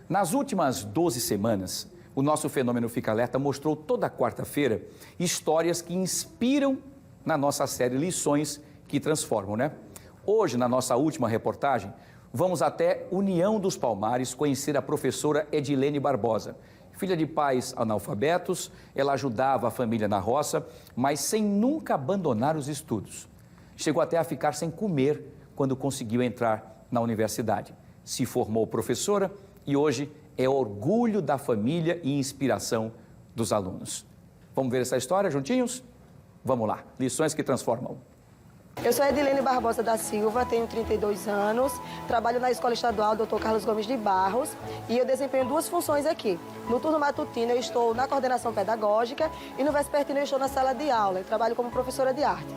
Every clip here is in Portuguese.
Nas últimas 12 semanas, o nosso Fenômeno Fica Alerta mostrou toda quarta-feira histórias que inspiram na nossa série Lições que Transformam, né? Hoje, na nossa última reportagem, vamos até União dos Palmares conhecer a professora Edilene Barbosa. Filha de pais analfabetos, ela ajudava a família na roça, mas sem nunca abandonar os estudos. Chegou até a ficar sem comer quando conseguiu entrar na universidade. Se formou professora e hoje é orgulho da família e inspiração dos alunos. Vamos ver essa história juntinhos? Vamos lá, Lições que Transformam. Eu sou Edilene Barbosa da Silva, tenho 32 anos, trabalho na Escola Estadual Dr. Carlos Gomes de Barros e eu desempenho duas funções aqui. No turno matutino eu estou na coordenação pedagógica e no vespertino eu estou na sala de aula. Eu trabalho como professora de arte.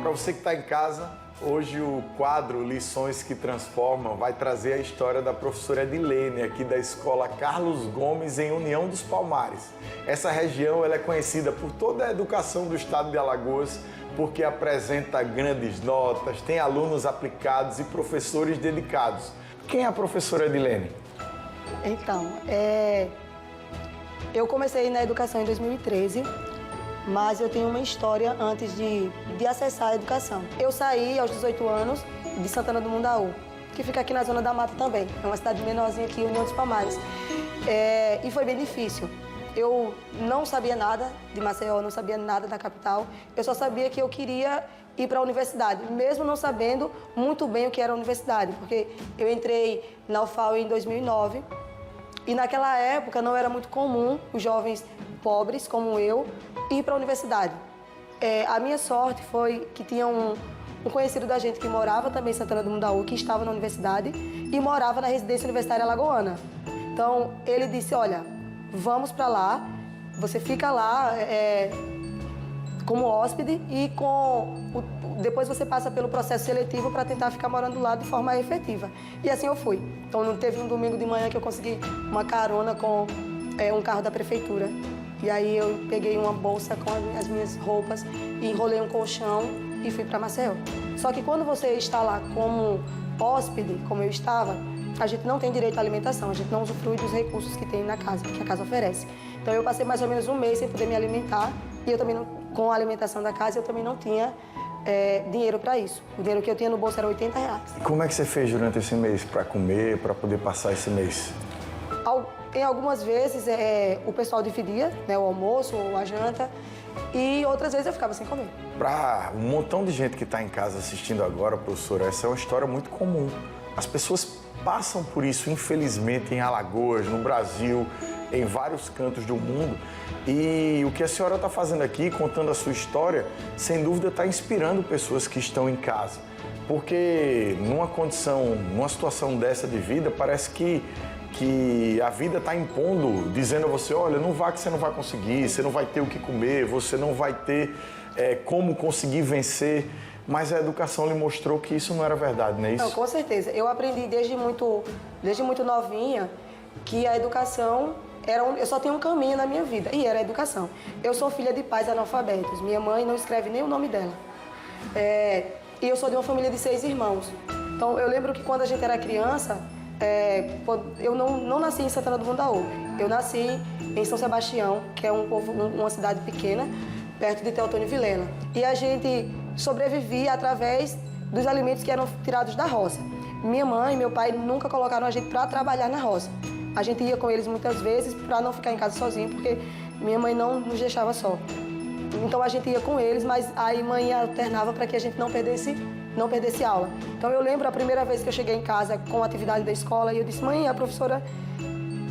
Para você que está em casa, hoje o quadro Lições que Transformam vai trazer a história da professora Edilene, aqui da Escola Carlos Gomes, em União dos Palmares. Essa região ela é conhecida por toda a educação do estado de Alagoas, porque apresenta grandes notas, tem alunos aplicados e professores dedicados. Quem é a professora Edilene? Então, eu comecei na educação em 2013. Mas eu tenho uma história antes de acessar a educação. Eu saí aos 18 anos de Santana do Mundaú, que fica aqui na zona da mata também. É uma cidade menorzinha aqui, União dos Palmares. E foi bem difícil. Eu não sabia nada de Maceió, não sabia nada da capital. Eu só sabia que eu queria ir para a universidade, mesmo não sabendo muito bem o que era a universidade, porque eu entrei na UFAL em 2009 e naquela época não era muito comum os jovens pobres como eu ir para a universidade. A minha sorte foi que tinha um conhecido da gente que morava também em Santana do Mundaú, que estava na universidade e morava na residência universitária alagoana. Então, ele disse, olha, vamos para lá, você fica lá como hóspede e depois você passa pelo processo seletivo para tentar ficar morando lá de forma efetiva. E assim eu fui. Então, não teve um domingo de manhã que eu consegui uma carona com um carro da prefeitura. E aí eu peguei uma bolsa com as minhas roupas, enrolei um colchão e fui para Maceió. Só que quando você está lá como hóspede, como eu estava, a gente não tem direito à alimentação, a gente não usufrui dos recursos que tem na casa, que a casa oferece. Então eu passei mais ou menos um mês sem poder me alimentar e eu também com a alimentação da casa eu também não tinha dinheiro para isso. O dinheiro que eu tinha no bolso era R$80. E como é que você fez durante esse mês para comer, para poder passar esse mês? Em algumas vezes o pessoal dividia, né, o almoço ou a janta, e outras vezes eu ficava sem comer. Para um montão de gente que está em casa assistindo agora, professora, essa é uma história muito comum. As pessoas passam por isso, infelizmente, em Alagoas, no Brasil, em vários cantos do mundo. E o que a senhora está fazendo aqui, contando a sua história, sem dúvida está inspirando pessoas que estão em casa. Porque numa situação dessa de vida, parece que a vida está impondo, dizendo a você, olha, não vá que você não vai conseguir, você não vai ter o que comer, você não vai ter como conseguir vencer. Mas a educação lhe mostrou que isso não era verdade, não é isso? Não, com certeza. Eu aprendi desde muito novinha que a educação eu só tinha um caminho na minha vida, e era a educação. Eu sou filha de pais analfabetos, minha mãe não escreve nem o nome dela. E eu sou de uma família de 6 irmãos. Então, eu lembro que quando a gente era criança, eu não nasci em Santana do Mundaú. Eu nasci em São Sebastião, que é uma cidade pequena, perto de Teotônio Vilela. E a gente sobrevivia através dos alimentos que eram tirados da roça. Minha mãe e meu pai nunca colocaram a gente para trabalhar na roça. A gente ia com eles muitas vezes para não ficar em casa sozinho, porque minha mãe não nos deixava só. Então a gente ia com eles, mas a mãe alternava para que a gente não perdesse aula. Então eu lembro a primeira vez que eu cheguei em casa com a atividade da escola e eu disse, mãe, a professora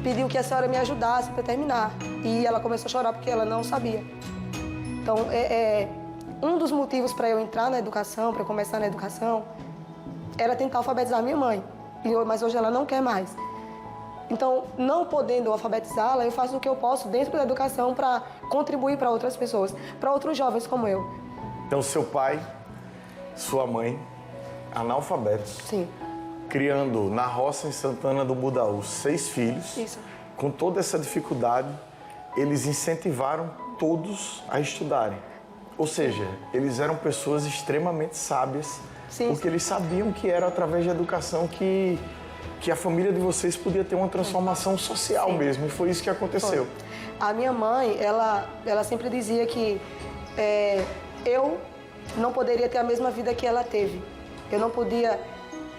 pediu que a senhora me ajudasse para terminar. E ela começou a chorar porque ela não sabia. Então um dos motivos para eu entrar na educação, para eu começar na educação, era tentar alfabetizar minha mãe. Mas hoje ela não quer mais. Então, não podendo alfabetizá-la, eu faço o que eu posso dentro da educação para contribuir para outras pessoas, para outros jovens como eu. Então, seu pai, sua mãe, analfabetos. Sim. Criando na roça em Santana do Mundaú 6 filhos. Isso. Com toda essa dificuldade, eles incentivaram todos a estudarem. Ou seja, eles eram pessoas extremamente sábias Sim, porque eles sabiam que era através da educação que a família de vocês podia ter uma transformação social mesmo, e foi isso que aconteceu. A minha mãe, ela sempre dizia que eu não poderia ter a mesma vida que ela teve. Eu não podia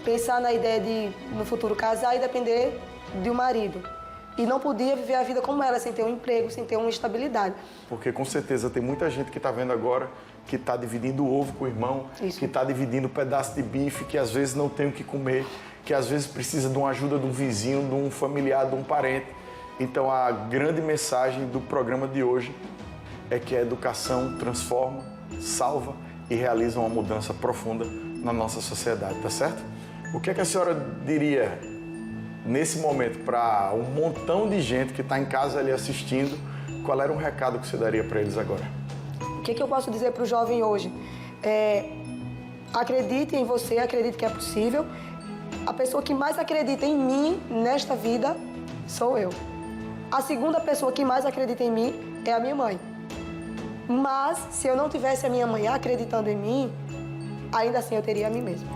pensar na ideia de, no futuro, casar e depender de um marido. E não podia viver a vida como ela, sem ter um emprego, sem ter uma estabilidade. Porque com certeza tem muita gente que está vendo agora que está dividindo o ovo com o irmão, Isso. que está dividindo um pedaço de bife, que às vezes não tem o que comer, que às vezes precisa de uma ajuda de um vizinho, de um familiar, de um parente. Então a grande mensagem do programa de hoje é que a educação transforma, salva e realiza uma mudança profunda na nossa sociedade, tá certo? O que é que a senhora diria nesse momento para um montão de gente que está em casa ali assistindo? Qual era um recado que você daria para eles agora? O que eu posso dizer para o jovem hoje? Acredite em você, acredite que é possível. A pessoa que mais acredita em mim nesta vida sou eu. A segunda pessoa que mais acredita em mim é a minha mãe. Mas, se eu não tivesse a minha mãe acreditando em mim, ainda assim eu teria a mim mesma.